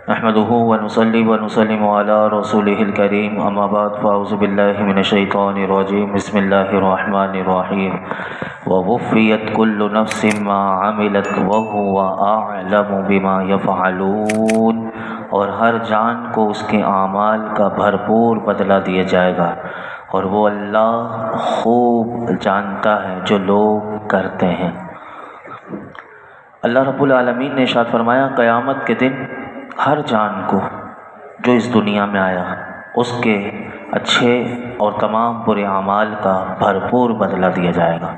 نحمده ونصلي ونسلم على رسوله الكريم اما بعد فاعوذ بالله من الشیطان الرجیم بسم اللہ الرحمن الرحیم ووفیت كل نفس ما عملت وهو اعلم بما يفعلون، اور ہر جان کو اس کے اعمال کا بھرپور بدلہ دیا جائے گا، اور وہ اللہ خوب جانتا ہے جو لوگ کرتے ہیں۔ اللہ رب العالمین نے ارشاد فرمایا قیامت کے دن ہر جان کو جو اس دنیا میں آیا اس کے اچھے اور تمام برے اعمال کا بھرپور بدلہ دیا جائے گا،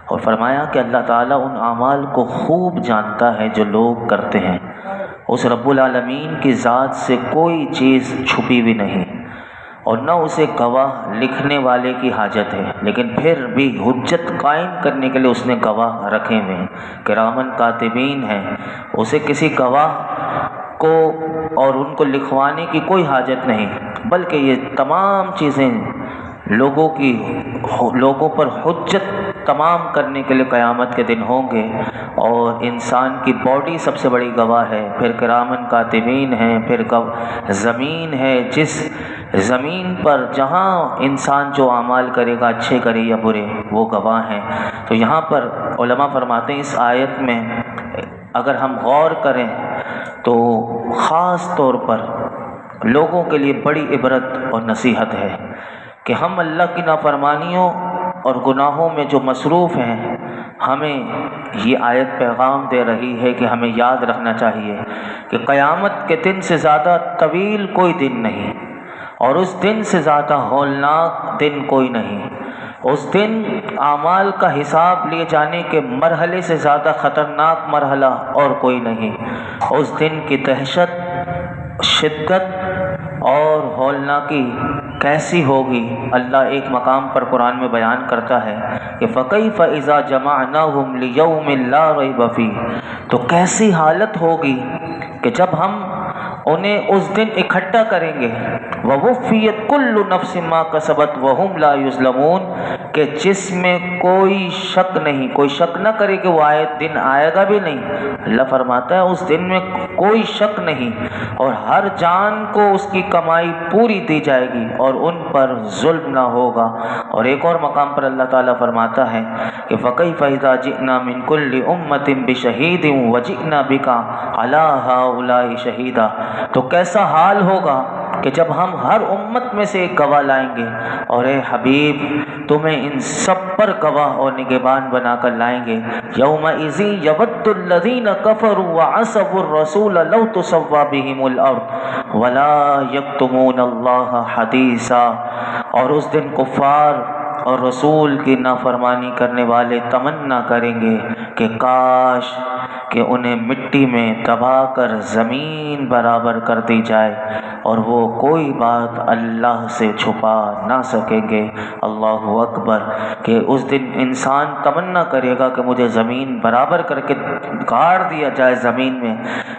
اور فرمایا کہ اللہ تعالیٰ ان اعمال کو خوب جانتا ہے جو لوگ کرتے ہیں۔ اس رب العالمین کی ذات سے کوئی چیز چھپی بھی نہیں، اور نہ اسے گواہ لکھنے والے کی حاجت ہے، لیکن پھر بھی حجت قائم کرنے کے لیے اس نے گواہ رکھے ہوئے ہیں، کرامن کاتبین ہیں۔ اسے کسی گواہ کو اور ان کو لکھوانے کی کوئی حاجت نہیں، بلکہ یہ تمام چیزیں لوگوں پر حجت تمام کرنے کے لیے قیامت کے دن ہوں گے، اور انسان کی باڈی سب سے بڑی گواہ ہے، پھر کرامن کاتبین ہیں، پھر زمین ہے، جس زمین پر جہاں انسان جو اعمال کرے گا اچھے کرے یا برے وہ گواہ ہیں۔ تو یہاں پر علماء فرماتے ہیں اس آیت میں اگر ہم غور کریں تو خاص طور پر لوگوں کے لیے بڑی عبرت اور نصیحت ہے کہ ہم اللہ کی نافرمانیوں اور گناہوں میں جو مصروف ہیں، ہمیں یہ آیت پیغام دے رہی ہے کہ ہمیں یاد رکھنا چاہیے کہ قیامت کے دن سے زیادہ طویل کوئی دن نہیں، اور اس دن سے زیادہ ہولناک دن کوئی نہیں۔ اس دن اعمال کا حساب لیے جانے کے مرحلے سے زیادہ خطرناک مرحلہ اور کوئی نہیں۔ اس دن کی دہشت، شدت اور ہولناکی کیسی ہوگی، اللہ ایک مقام پر قرآن میں بیان کرتا ہے کہ فَكَيْفَ إِذَا جَمَعْنَاهُمْ لِيَوْمٍ لَا رَيْبَ فِيهِ، تو کیسی حالت ہوگی کہ جب ہم انہیں اس دن اکٹھا کریں گے، وَوُفِّيَتْ كُلُّ نَفْسٍ مَا كَسَبَتْ وَهُمْ لَا يُظْلَمُونَ، کہ جس میں کوئی شک نہیں، کوئی شک نہ کرے کہ وہ دن آئے گا بھی نہیں۔ اللہ فرماتا ہے اس دن میں کوئی شک نہیں، اور ہر جان کو اس کی کمائی پوری دی جائے گی، اور ان پر ظلم نہ ہوگا۔ اور ایک اور مقام پر اللہ تعالیٰ فرماتا ہے کہ فَكَيْفَ إِذَا جِئْنَا مِن كُلِّ أُمَّةٍ بِشَهِيدٍ وَجِئْنَا بِكَ عَلَىٰ هَٰؤُلَاءِ شَهِيدًا، تو کیسا حال ہوگا کہ جب ہم ہر امت میں سے ایک گواہ لائیں گے، اور اے حبیب تمہیں ان سب پر گواہ اور نگہبان بنا کر لائیں گے۔ یومئذ یود الذین کفروا وعصوا الرسول لو تسوی بہم الارض ولا یکتمون اللہ حدیثا، اور اس دن کفار اور رسول کی نافرمانی کرنے والے تمنا کریں گے کہ کاش کہ انہیں مٹی میں دبا کر زمین برابر کر دی جائے، اور وہ کوئی بات اللہ سے چھپا نہ سکیں گے۔ اللہ اکبر، کہ اس دن انسان تمنا کرے گا کہ مجھے زمین برابر کر کے گاڑ دیا جائے زمین میں،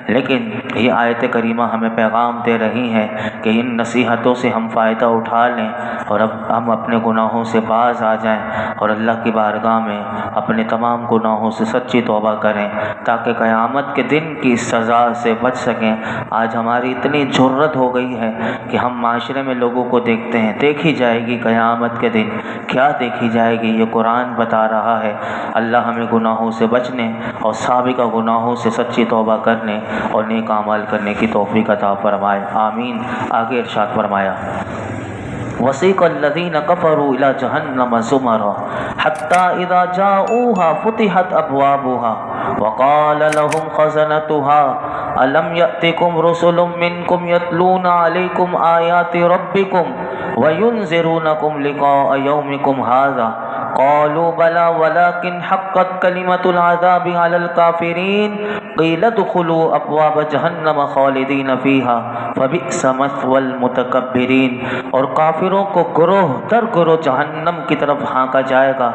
لیکن یہ آیت کریمہ ہمیں پیغام دے رہی ہے کہ ان نصیحتوں سے ہم فائدہ اٹھا لیں، اور اب ہم اپنے گناہوں سے باز آ جائیں، اور اللہ کی بارگاہ میں اپنے تمام گناہوں سے سچی توبہ کریں تاکہ قیامت کے دن کی سزا سے بچ سکیں۔ آج ہماری اتنی جرت ہو گئی ہے کہ ہم معاشرے میں لوگوں کو دیکھتے ہیں، دیکھی جائے گی قیامت کے دن، کیا دیکھی جائے گی یہ قرآن بتا رہا ہے۔ اللہ ہمیں گناہوں سے بچنے اور سابقہ گناہوں سے سچی توبہ کرنے اور نیک اعمال کرنے کی توفیق عطا فرمائے، آمین۔ آگے ارشاد فرمایا وَسِيقَ الَّذِينَ كَفَرُوا إِلَىٰ جَهَنَّمَ زُمَرًا حَتَّىٰ إِذَا جَاءُوهَا فُتِحَتْ أَبْوَابُهَا وَقَالَ لَهُمْ خَزَنَتُهَا أَلَمْ يَأْتِكُمْ رُسُلٌ مِّنكُمْ يَتْلُونَ عَلَيْكُمْ آيَاتِ رَبِّكُمْ وَيُنذِرُونَكُمْ لِقَاءَ يَوْمِكُمْ هَٰذَا قالوا بلى ولكن حقت كلمة العذاب على الكافرين قيل ادخلوا أبواب جهنم خالدين فيها فبئس مثوى المتكبرين، اور کافروں کو گروہ در گروہ جہنم کی طرف ہانکا جائے گا،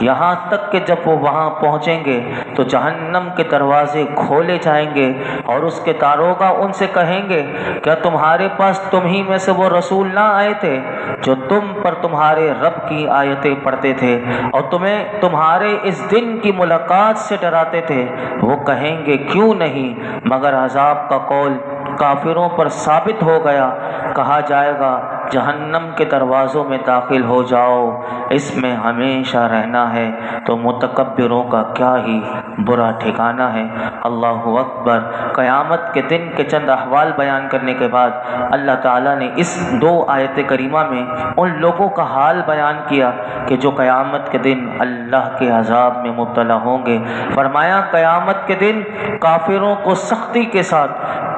یہاں تک کہ جب وہ وہاں پہنچیں گے تو جہنم کے دروازے کھولے جائیں گے، اور اس کے داروغہ ان سے کہیں گے کیا تمہارے پاس تم ہی میں سے وہ رسول نہ آئے تھے جو تم پر تمہارے رب کی آیتیں پڑھتے تھے اور تمہیں تمہارے اس دن کی ملاقات سے ڈراتے تھے؟ وہ کہیں گے کیوں نہیں، مگر عذاب کا قول کافروں پر ثابت ہو گیا، کہا جائے گا جہنم کے دروازوں میں داخل ہو جاؤ، اس میں ہمیشہ رہنا ہے، تو متکبروں کا کیا ہی برا ٹھکانہ ہے۔ اللہ اکبر۔ قیامت کے دن کے چند احوال بیان کرنے کے بعد اللہ تعالیٰ نے اس 2 آیت کریمہ میں ان لوگوں کا حال بیان کیا کہ جو قیامت کے دن اللہ کے عذاب میں مبتلا ہوں گے۔ فرمایا قیامت کے دن کافروں کو سختی کے ساتھ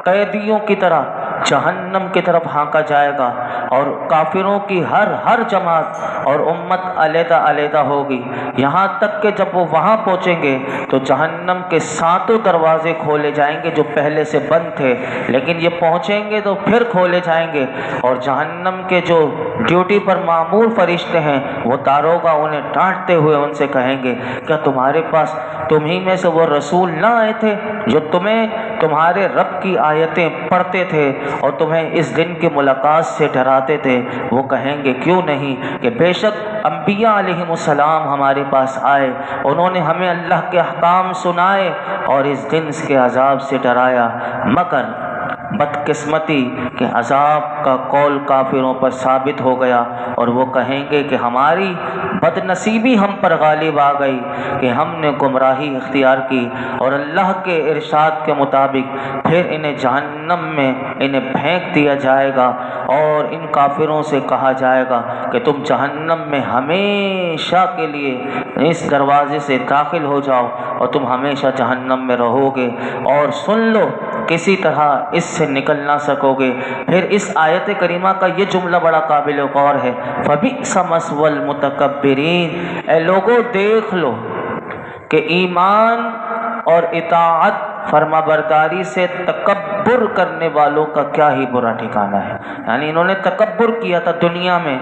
قیدیوں کی طرح جہنم کی طرف ہانکا جائے گا، اور کافروں کی ہر جماعت اور امت علیحدہ علیحدہ ہوگی، یہاں تک کہ جب وہ وہاں پہنچیں گے تو جہنم کے 7 دروازے کھولے جائیں گے جو پہلے سے بند تھے، لیکن یہ پہنچیں گے تو پھر کھولے جائیں گے، اور جہنم کے جو ڈیوٹی پر مامور فرشتے ہیں وہ داروغہ انہیں ڈانٹتے ہوئے ان سے کہیں گے کیا تمہارے پاس تمہیں میں سے وہ رسول نہ آئے تھے جو تمہیں تمہارے رب کی آیتیں پڑھتے تھے اور تمہیں اس دن کی ملاقات سے ڈراتے تھے؟ وہ کہیں گے کیوں نہیں، کہ بے شک انبیاء علیہم السلام ہمارے پاس آئے، انہوں نے ہمیں اللہ کے احکام سنائے اور اس دن کے عذاب سے ڈرایا، مگر بدقسمتی کہ عذاب کا قول کافروں پر ثابت ہو گیا، اور وہ کہیں گے کہ ہماری بد نصیبی ہم پر غالب آ گئی کہ ہم نے گمراہی اختیار کی، اور اللہ کے ارشاد کے مطابق پھر انہیں جہنم میں انہیں پھینک دیا جائے گا، اور ان کافروں سے کہا جائے گا کہ تم جہنم میں ہمیشہ کے لیے اس دروازے سے داخل ہو جاؤ اور تم ہمیشہ جہنم میں رہو گے، اور سن لو کسی طرح اس سے نکل نہ سکو گے۔ پھر اس آیت کریمہ کا یہ جملہ بڑا قابل غور ہے، فَبِئْسَ مَثْوَى الْمُتَكَبِّرِينَ۔ اے لوگوں دیکھ لو کہ ایمان اور اطاعت فرما برداری سے تکبر کرنے والوں کا کیا ہی برا ٹھکانہ ہے۔ یعنی انہوں نے تکبر کیا تھا دنیا میں،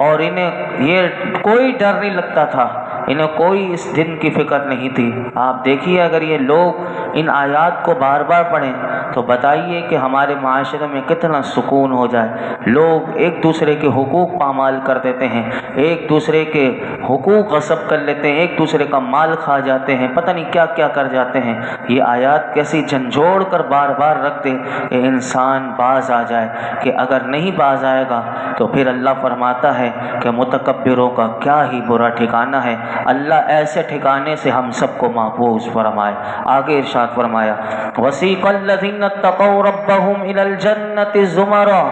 اور انہیں یہ کوئی ڈر نہیں لگتا تھا، انہیں کوئی اس دن کی فکر نہیں تھی۔ آپ دیکھیے اگر یہ لوگ ان آیات کو بار بار پڑھیں تو بتائیے کہ ہمارے معاشرے میں کتنا سکون ہو جائے۔ لوگ ایک دوسرے کے حقوق پامال کر دیتے ہیں، ایک دوسرے کے حقوق غصب کر لیتے ہیں، ایک دوسرے کا مال کھا جاتے ہیں، پتہ نہیں کیا کیا کر جاتے ہیں۔ یہ آیات کیسی جھنجھوڑ کر بار بار رکھ دے کہ انسان باز آ جائے، کہ اگر نہیں باز آئے گا تو پھر اللہ فرماتا ہے کہ متکبروں کا کیا ہی برا ٹھکانہ ہے۔ اللہ ایسے ٹھکانے سے ہم سب کو محفوظ فرمائے۔ آگے ارشاد فرمایا وَسِيقَ الَّذِينَ اتَّقَوْا رَبَّهُمْ إِلَى الْجَنَّةِ زُمَرًا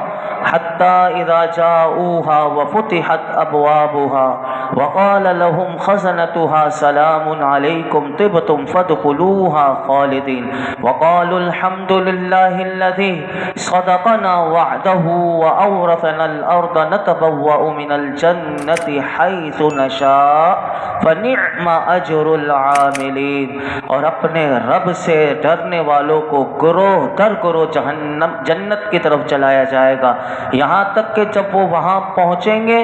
حَتَّى إِذَا جَاءُوهَا وَفُتِحَتْ أَبْوَابُهَا وَقَالَ لَهُمْ خَزَنَتُهَا سَلَامٌ عَلَيْكُمْ طِبْتُمْ فَادْخُلُوهَا خَالِدِينَ وَقَالُوا الْحَمْدُ لِلَّهِ الَّذِي صَدَقَنَا وَعْدَهُ وَأَوْرَثَنَا الْأَرْضَ نَتَبَوَّأُ مِنَ الْجَنَّةِ حَيْثُ نَشَاءُ فَنِعْمَ أَجْرُ الْعَامِلِينَ۔ اور اپنے رب سے ڈرنے والوں کو گروہ در گروہ جنت کی طرف چلایا جائے گا، یہاں تک کہ جب وہ وہاں پہنچیں گے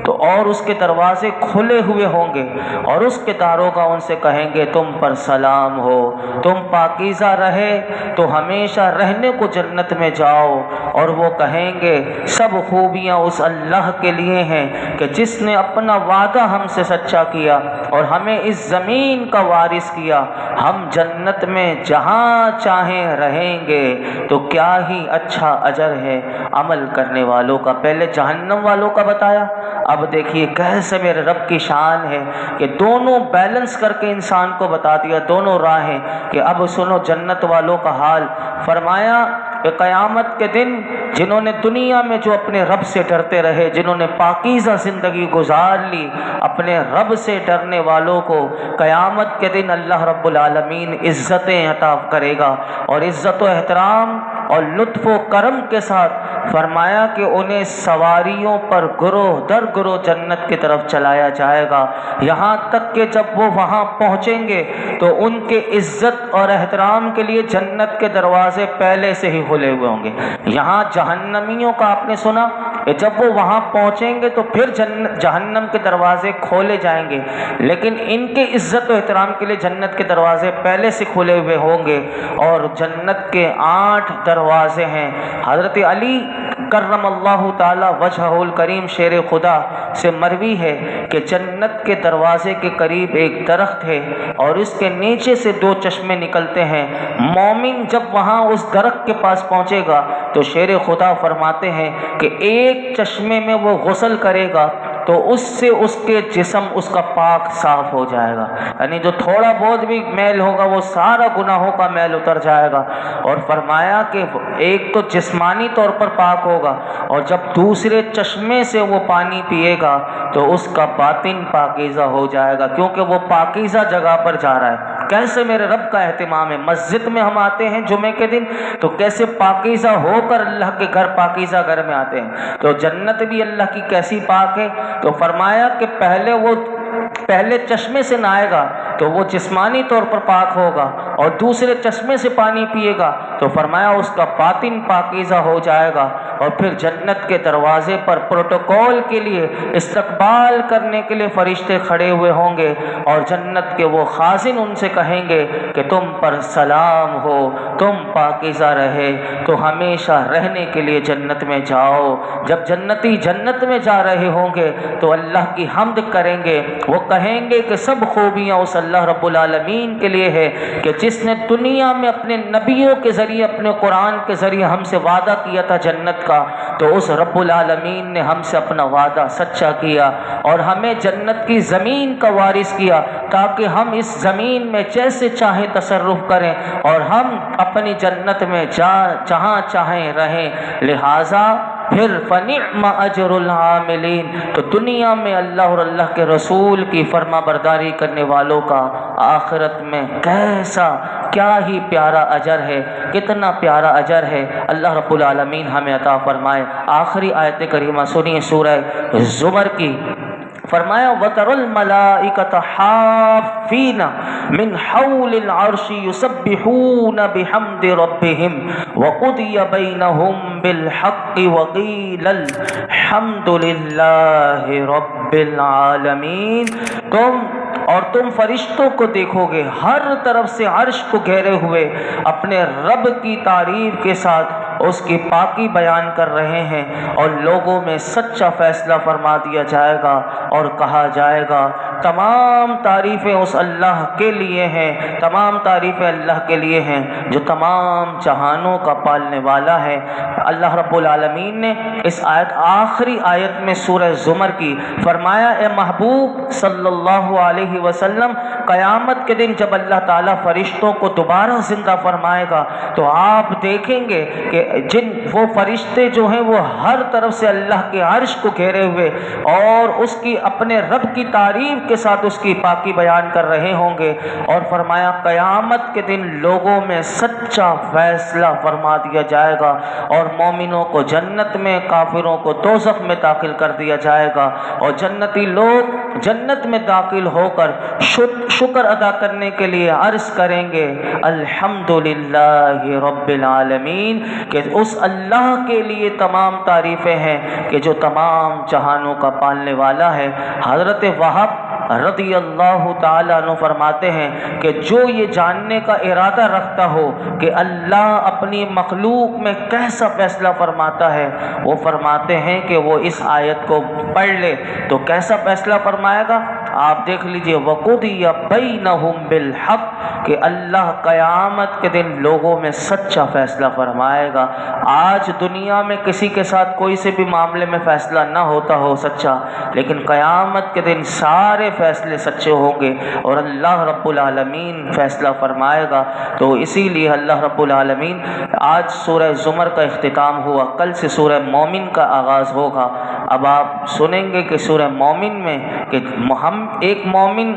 تو اور اس کے دروازے کھلے ہوئے ہوں گے، اور اس کے داروغہ ان سے کہیں گے تم پر سلام ہو، تم پاکیزہ رہے تو ہمیشہ رہنے کو جنت میں جاؤ، اور وہ کہیں گے سب خوبیاں اس اللہ کے لیے ہیں کہ جس نے اپنا وعدہ ہم سے سچا کیا اور ہمیں اس زمین کا وارث کیا، ہم جنت میں جہاں چاہیں رہیں گے۔ تو کیا ہی اچھا اجر ہے عمل کرنے والوں کا۔ پہلے جہنم والوں کا بتایا، اب دیکھیے کیسے میرے رب کی شان ہے کہ دونوں بیلنس کر کے انسان کو بتا دیا، دونوں راہیں، کہ اب سنو جنت والوں کا حال۔ فرمایا کہ قیامت کے دن جنہوں نے دنیا میں جو اپنے رب سے ڈرتے رہے، جنہوں نے پاکیزہ زندگی گزار لی، اپنے رب سے ڈرنے والوں کو قیامت کے دن اللہ رب العالمین عزتیں عطا کرے گا، اور عزت و احترام اور لطف و کرم کے ساتھ فرمایا کہ انہیں سواریوں پر گروہ در گروہ جنت کی طرف چلایا جائے گا، یہاں تک کہ جب وہ وہاں پہنچیں گے تو ان کے عزت اور احترام کے لیے جنت کے دروازے پہلے سے ہی کھلے ہوئے ہوں گے۔ یہاں جہنمیوں کا آپ نے سنا کہ جب وہ وہاں پہنچیں گے تو پھر جہنم کے دروازے کھولے جائیں گے، لیکن ان کے عزت و احترام کے لیے جنت کے دروازے پہلے سے کھلے ہوئے ہوں گے، اور جنت کے 8 دروازے ہیں۔ حضرت علی کرم اللہ تعالی وجہہ الکریم شیر خدا سے مروی ہے کہ جنت کے دروازے کے قریب ایک درخت ہے اور اس کے نیچے سے 2 چشمے نکلتے ہیں. مومن جب وہاں اس درخت کے پاس پہنچے گا تو شیر خدا فرماتے ہیں کہ ایک چشمے میں وہ غسل کرے گا تو اس سے اس کے جسم اس کا پاک صاف ہو جائے گا. یعنی جو تھوڑا بہت بھی میل ہوگا وہ سارا گناہوں کا میل اتر جائے گا. اور فرمایا کہ ایک تو جسمانی طور پر پاک ہوگا اور جب دوسرے چشمے سے وہ پانی پیے گا تو اس کا باطن پاکیزہ ہو جائے گا، کیونکہ وہ پاکیزہ جگہ پر جا رہا ہے. کیسے میرے رب کا اہتمام ہے. مسجد میں ہم آتے ہیں جمعے کے دن تو کیسے پاکیزہ ہو کر اللہ کے گھر پاکیزہ گھر میں آتے ہیں. تو جنت بھی اللہ کی کیسی پاک ہے. تو فرمایا کہ پہلے چشمے سے نہائے گا تو وہ جسمانی طور پر پاک ہوگا اور دوسرے چشمے سے پانی پیے گا تو فرمایا اس کا باطن پاکیزہ ہو جائے گا. اور پھر جنت کے دروازے پر پروٹوکول کے لیے استقبال کرنے کے لیے فرشتے کھڑے ہوئے ہوں گے اور جنت کے وہ خازن ان سے کہیں گے کہ تم پر سلام ہو، تم پاکیزہ رہے تو ہمیشہ رہنے کے لیے جنت میں جاؤ. جب جنتی جنت میں جا رہے ہوں گے تو اللہ کی حمد کریں گے. وہ کہیں گے کہ سب خوبیاں اس اللہ رب العالمین کے لیے ہے کہ جس نے دنیا میں اپنے نبیوں کے ذریعے اپنے قرآن کے ذریعے ہم سے وعدہ کیا تھا جنت کا، تو اس رب العالمین نے ہم سے اپنا وعدہ سچا کیا اور ہمیں جنت کی زمین کا وارث کیا تاکہ ہم اس زمین میں جیسے چاہیں تصرف کریں اور ہم اپنی جنت میں جہاں چاہیں رہیں. لہٰذا پھر فنعم اجر العاملین، تو دنیا میں اللہ اور اللہ کے رسول کی فرما برداری کرنے والوں کا آخرت میں کیا ہی پیارا اجر ہے، کتنا پیارا اجر ہے. اللہ رب العالمین ہمیں عطا فرمائے. آخری آیت کریمہ سنیے سورہ زمر کی. فرمایا وَتَرَى الْمَلَائِكَةَ حَافِّينَ مِنْ حَوْلِ الْعَرْشِ يُسَبِّحُونَ بِحَمْدِ رَبِّهِمْ وَقُضِيَ بَيْنَهُمْ بِالْحَقِّ وَقِيلَ الْحَمْدُ لِلَّهِ رَبِّ الْعَالَمِينَ. تم فرشتوں کو دیکھو گے ہر طرف سے عرش کو گھیرے ہوئے اپنے رب کی تعریف کے ساتھ اس کی پاکی بیان کر رہے ہیں اور لوگوں میں سچا فیصلہ فرما دیا جائے گا اور کہا جائے گا تمام تعریفیں اس اللہ کے لیے ہیں، تمام تعریفیں اللہ کے لیے ہیں جو تمام جہانوں کا پالنے والا ہے. اللہ رب العالمین نے اس آخری آیت میں سورہ زمر کی فرمایا اے محبوب صلی اللہ علیہ وسلم، قیامت کے دن جب اللہ تعالیٰ فرشتوں کو دوبارہ زندہ فرمائے گا تو آپ دیکھیں گے کہ وہ فرشتے جو ہیں وہ ہر طرف سے اللہ کے عرش کو گھیرے ہوئے اور اس کی اپنے رب کی تعریف کے ساتھ اس کی پاکی بیان کر رہے ہوں گے. اور فرمایا قیامت کے دن لوگوں میں سچا فیصلہ فرما دیا جائے گا اور مومنوں کو جنت میں، کافروں کو دوزخ میں داخل کر دیا جائے گا اور جنتی لوگ جنت میں داخل ہو کر شکر ادا کرنے کے لیے عرض کریں گے الحمدللہ رب العالمین، کہ اس اللہ کے لیے تمام تعریفیں ہیں کہ جو تمام جہانوں کا پالنے والا ہے. حضرت وہب رضی اللہ تعالیٰ عنہ فرماتے ہیں کہ جو یہ جاننے کا ارادہ رکھتا ہو کہ اللہ اپنی مخلوق میں کیسا فیصلہ فرماتا ہے، وہ فرماتے ہیں کہ وہ اس آیت کو پڑھ لے تو کیسا فیصلہ فرمائے گا. آپ دیکھ لیجئے وَقُضِيَ بَيْنَهُمْ بِالْحَقِّ، کہ اللہ قیامت کے دن لوگوں میں سچا فیصلہ فرمائے گا. آج دنیا میں کسی کے ساتھ کوئی سے بھی معاملے میں فیصلہ نہ ہوتا ہو سچا، لیکن قیامت کے دن سارے فیصلے سچے ہوں گے اور اللہ رب العالمین فیصلہ فرمائے گا. تو اسی لیے اللہ رب العالمین، آج سورہ زمر کا اختتام ہوا، کل سے سورہ مومن کا آغاز ہوگا. اب آپ سنیں گے کہ سورہ مومن میں کہ ہم ایک مومن،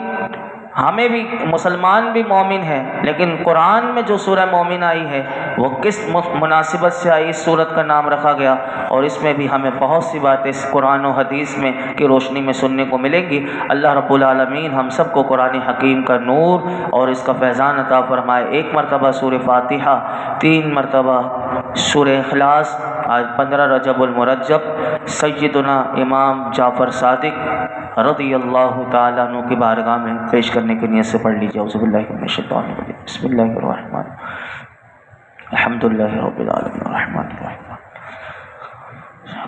ہمیں بھی مسلمان بھی مومن ہے، لیکن قرآن میں جو سورہ مومن آئی ہے وہ کس مناسبت سے آئی، اس سورت کا نام رکھا گیا اور اس میں بھی ہمیں بہت سی باتیں اس قرآن و حدیث میں کی روشنی میں سننے کو ملیں گی. اللہ رب العالمین ہم سب کو قرآن حکیم کا نور اور اس کا فیضان عطا فرمائے. 1 مرتبہ سورہ فاتحہ، 3 مرتبہ سورہ اخلاص. آج 15 رجب المرجب سیدنا امام جعفر صادق رضی اللہ تعالیٰ عنہ کی بارگاہ میں پیش کرنے کی نیت سے پڑھ لیجیے. اعوذ باللہ من الشیطان الرجیم، بسم اللہ الرحمن الرحیم، الحمدللہ رب العالمین الرحمن الرحیم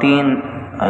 3